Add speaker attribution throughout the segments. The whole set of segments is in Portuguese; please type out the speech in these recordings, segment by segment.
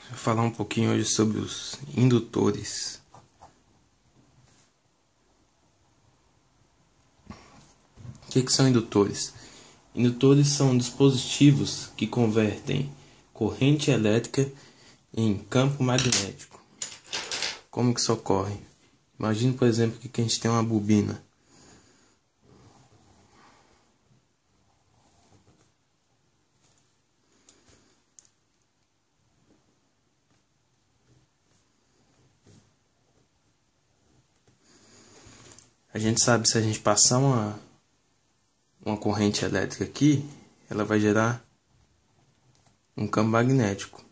Speaker 1: Vou falar um pouquinho hoje sobre os indutores. O que são indutores? Indutores são dispositivos que convertem corrente elétrica em campo magnético. Como que isso ocorre? Imagine, por exemplo, que a gente tem uma bobina. A gente sabe, se a gente passar uma corrente elétrica aqui, ela vai gerar um campo magnético.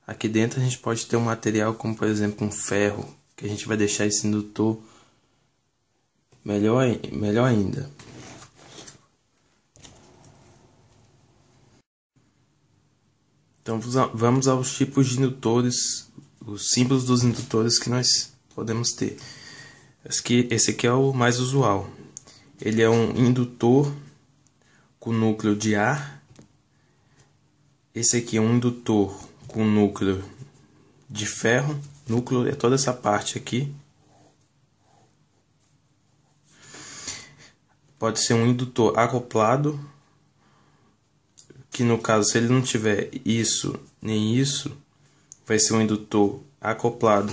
Speaker 1: Aqui dentro a gente pode ter um material como, por exemplo, um ferro, que a gente vai deixar esse indutor melhor ainda. Então vamos aos tipos de indutores, os símbolos dos indutores que nós podemos ter. Esse aqui é o mais usual. Ele é um indutor com núcleo de ar. Esse aqui é um indutor com núcleo de ferro. Núcleo é toda essa parte aqui. Pode ser um indutor acoplado, que no caso, se ele não tiver isso nem isso, vai ser um indutor acoplado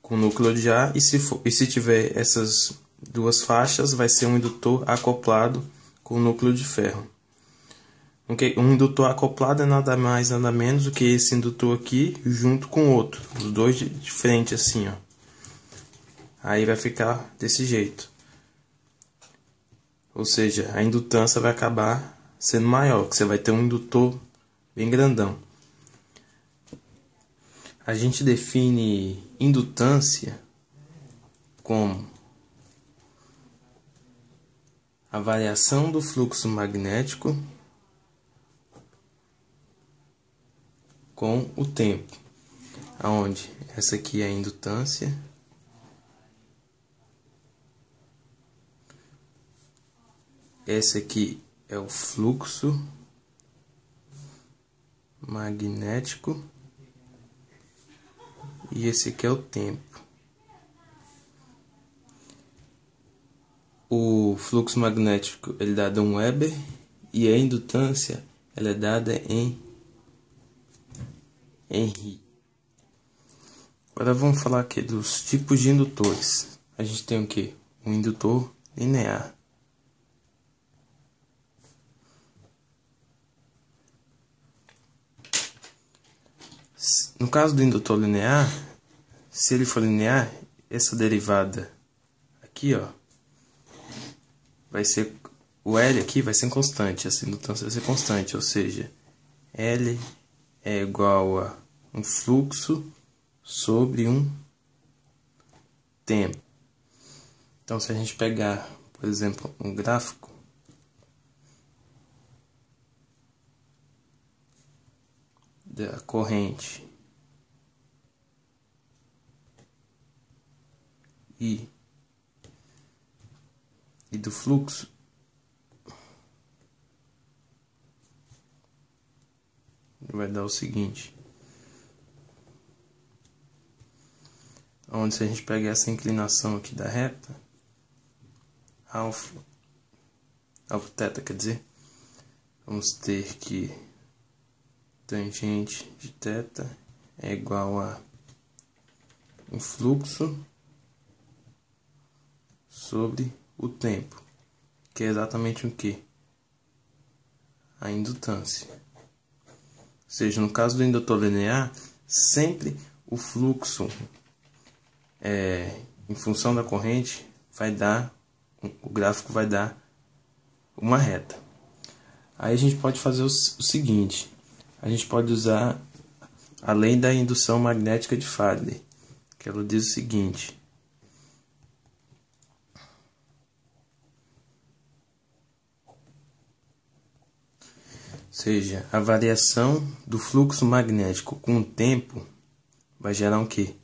Speaker 1: com núcleo de ar, e se tiver essas duas faixas, vai ser um indutor acoplado com núcleo de ferro. Um indutor acoplado é nada mais, nada menos do que esse indutor aqui junto com outro, os dois de frente assim, ó. Aí vai ficar desse jeito. Ou seja, a indutância vai acabar sendo maior, que você vai ter um indutor bem grandão. A gente define indutância como a variação do fluxo magnético com o tempo, aonde essa aqui é a indutância, esse aqui é o fluxo magnético e esse aqui é o tempo. O fluxo magnético ele é dado em Weber e a indutância ela é dada em Henry. Agora vamos falar aqui dos tipos de indutores. A gente tem o que? Um indutor linear. No caso do indutor linear, se ele for linear, essa derivada aqui, ó, vai ser o L aqui vai ser constante, essa indutância vai ser constante, ou seja, L é igual a um fluxo sobre um tempo. Então, se a gente pegar, por exemplo, um gráfico da corrente e do fluxo, vai dar o seguinte, onde se a gente pegar essa inclinação aqui da reta, alfa θ, quer dizer, vamos ter que tangente de θ é igual a um fluxo sobre o tempo, que é exatamente o que? A indutância. Ou seja, no caso do indutor linear, sempre o fluxo em função da corrente vai dar, o gráfico vai dar uma reta. Aí a gente pode fazer o seguinte, a gente pode usar a lei da indução magnética de Faraday, que ela diz o seguinte: ou seja, a variação do fluxo magnético com o tempo vai gerar o quê?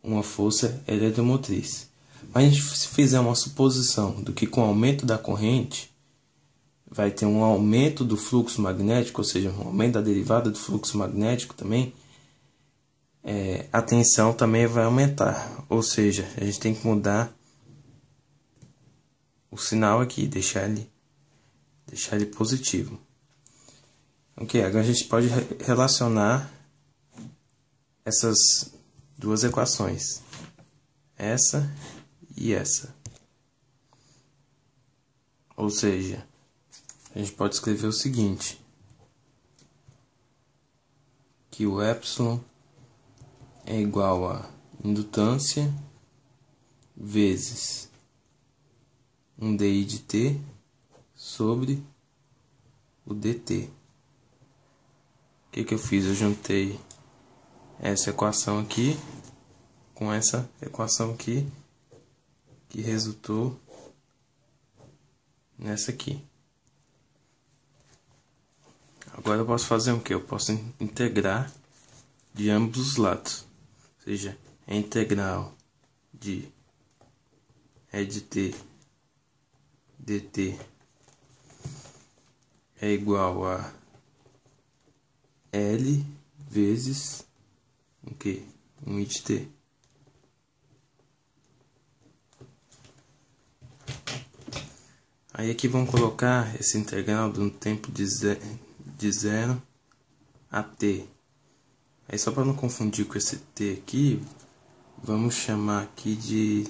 Speaker 1: Uma força eletromotriz. Mas a gente, se fizer uma suposição do que com o aumento da corrente vai ter um aumento do fluxo magnético, ou seja, um aumento da derivada do fluxo magnético também, a tensão também vai aumentar. Ou seja, a gente tem que mudar o sinal aqui, deixar ele positivo. Ok, agora a gente pode relacionar essas duas equações, essa e essa. Ou seja, a gente pode escrever o seguinte, que o epsilon é igual a indutância vezes um DI de t sobre o dt. O que eu fiz? Eu juntei essa equação aqui com essa equação aqui, que resultou nessa aqui. Agora eu posso fazer o que? Eu posso integrar de ambos os lados. Ou seja, a integral de E de t dt é igual a L vezes o que? 1 I de t. Aí aqui vamos colocar esse integral de um tempo de 0 a t. Aí só para não confundir com esse t aqui, vamos chamar aqui de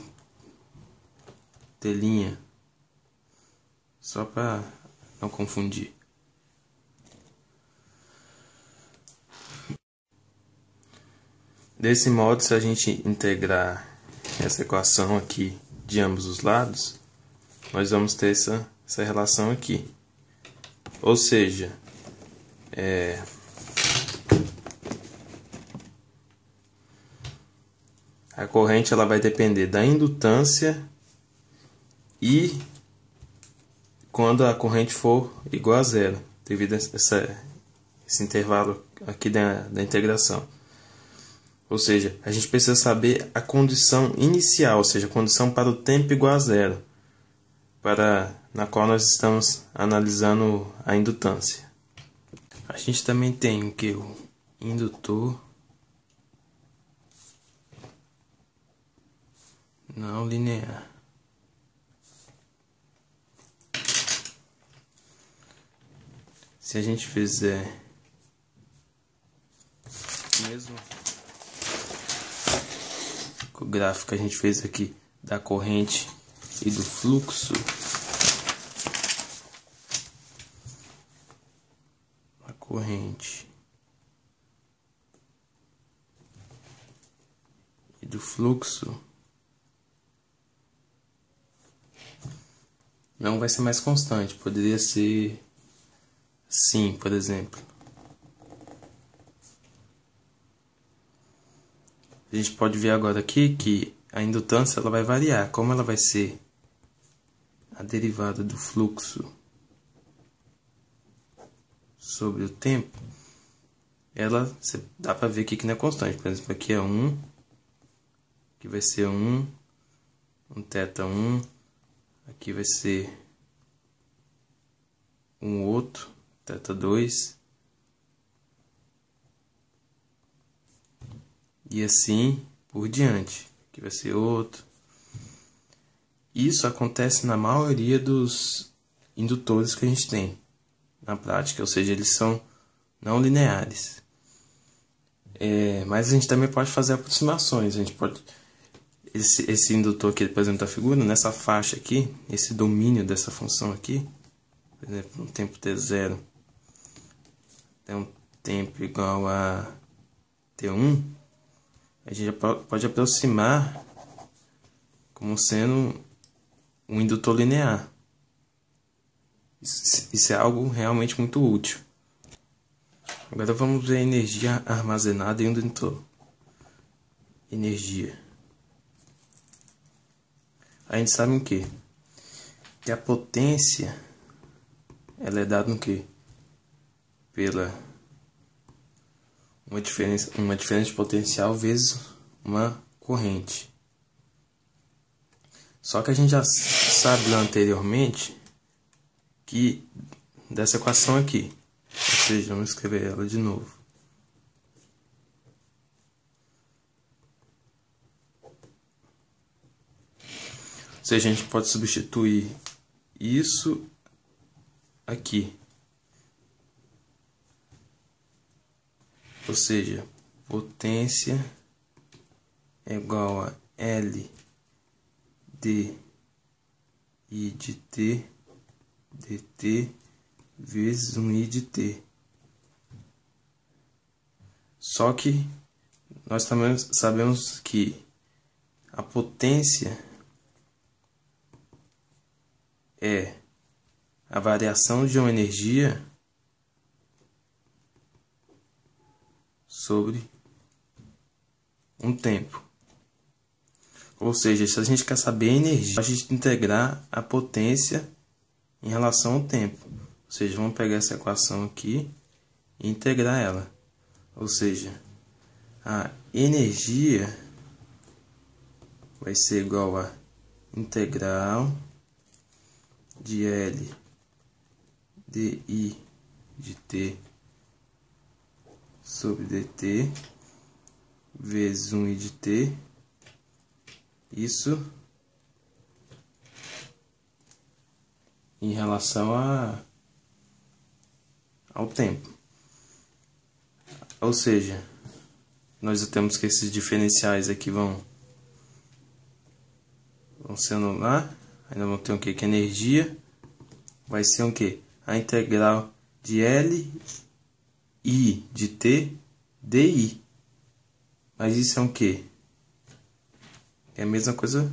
Speaker 1: t', só para não confundir. Desse modo, se a gente integrar essa equação aqui de ambos os lados, nós vamos ter essa relação aqui. Ou seja, a corrente ela vai depender da indutância e quando a corrente for igual a zero, devido a esse intervalo aqui da integração. Ou seja, a gente precisa saber a condição inicial, ou seja, a condição para o tempo igual a zero, na qual nós estamos analisando a indutância. A gente também tem que o indutor não linear. Se a gente fizer mesmo o gráfico que a gente fez aqui da corrente e do fluxo, a corrente e do fluxo não vai ser mais constante, poderia ser assim, por exemplo. A gente pode ver agora aqui que a indutância ela vai variar. Como ela vai ser a derivada do fluxo sobre o tempo, dá para ver aqui que não é constante. Por exemplo, aqui é 1, aqui vai ser 1, um θ1, aqui vai ser um outro, θ2, e assim por diante. Aqui vai ser outro. Isso acontece na maioria dos indutores que a gente tem na prática, ou seja, eles são não lineares. Mas a gente também pode fazer aproximações. A gente pode esse indutor aqui, por exemplo, da figura, nessa faixa aqui, esse domínio dessa função aqui, por exemplo, um tempo t0 até um tempo igual a t1, a gente já pode aproximar como sendo um indutor linear. Isso é algo realmente muito útil. Agora vamos ver a energia armazenada em um indutor. Energia. A gente sabe o quê? Que a potência ela é dada no quê? Pela uma diferença de potencial vezes uma corrente. Só que a gente já sabe lá anteriormente que dessa equação aqui, ou seja, vamos escrever ela de novo. seja, a gente pode substituir isso aqui. Ou seja, potência é igual a L d I de t dt vezes 1i de t. Só que nós também sabemos que a potência é a variação de uma energia sobre um tempo. Ou seja, se a gente quer saber a energia, a gente integrar a potência em relação ao tempo. Ou seja, vamos pegar essa equação aqui e integrar ela. Ou seja, a energia vai ser igual a integral de L dI de t sobre dt vezes 1i de t. Isso em relação ao tempo. Ou seja, nós temos que esses diferenciais aqui vão se anular. Ainda vamos ter o que? Que energia vai ser o que? A integral de L I de t di. Mas isso é o que? É a mesma coisa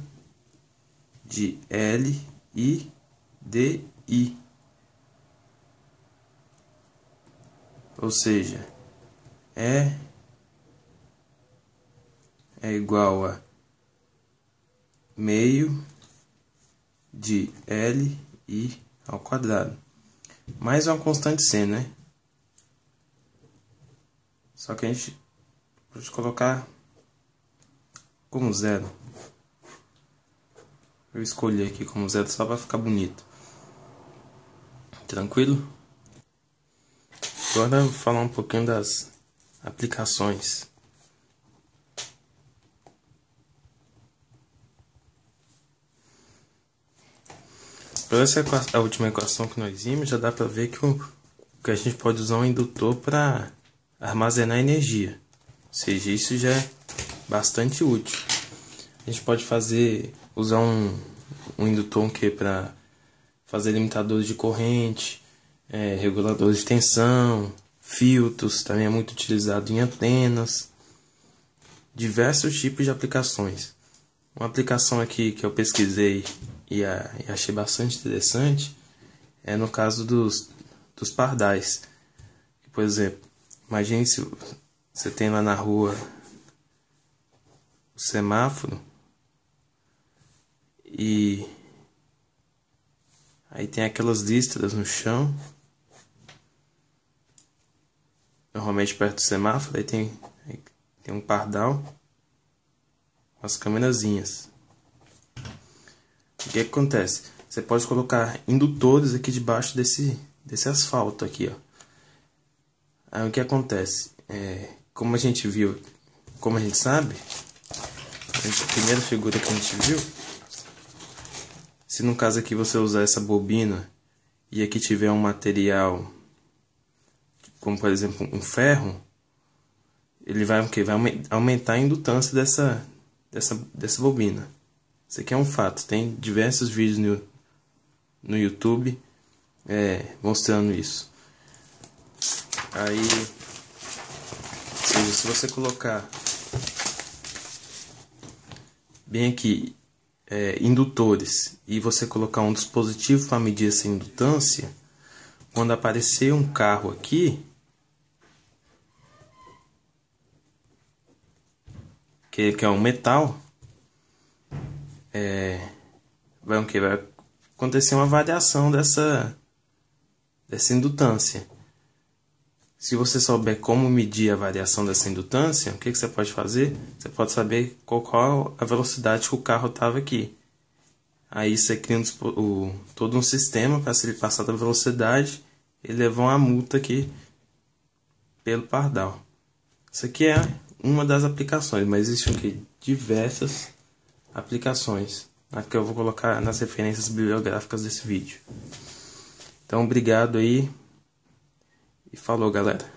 Speaker 1: de L I di. Ou seja, é igual a meio de L I ao quadrado. Mais uma constante C, né? Só que a gente pode colocar como zero. Eu escolhi aqui como zero só para ficar bonito. Tranquilo? Agora eu vou falar um pouquinho das aplicações. Por essa a última equação que nós vimos, já dá para ver que a gente pode usar um indutor para armazenar energia. Ou seja, isso já é bastante útil. A gente pode usar um indutor para fazer limitadores de corrente, reguladores de tensão, filtros, também é muito utilizado em antenas, diversos tipos de aplicações. Uma aplicação aqui que eu pesquisei e achei bastante interessante é no caso dos pardais. Por exemplo, imagine se você tem lá na rua o semáforo e aí tem aquelas listras no chão, normalmente perto do semáforo, aí tem um pardal com as câmerazinhas. O que acontece? Você pode colocar indutores aqui debaixo desse asfalto aqui, ó. Aí o que acontece? Como a gente viu, como a gente sabe, a primeira figura que a gente viu, se no caso aqui você usar essa bobina e aqui tiver um material, como por exemplo um ferro, ele vai aumentar a indutância dessa bobina. Isso aqui é um fato, tem diversos vídeos no YouTube mostrando isso. Aí, se você colocar bem aqui indutores e você colocar um dispositivo para medir essa indutância, quando aparecer um carro aqui, que é um metal, vai acontecer uma variação dessa indutância. Se você souber como medir a variação dessa indutância, o que você pode fazer? Você pode saber qual a velocidade que o carro estava aqui. Aí você cria todo um sistema para, se ele passar da velocidade, ele levar uma multa aqui pelo pardal. Isso aqui é uma das aplicações, mas existem diversas aplicações que eu vou colocar nas referências bibliográficas desse vídeo. Então, obrigado aí e falou, galera.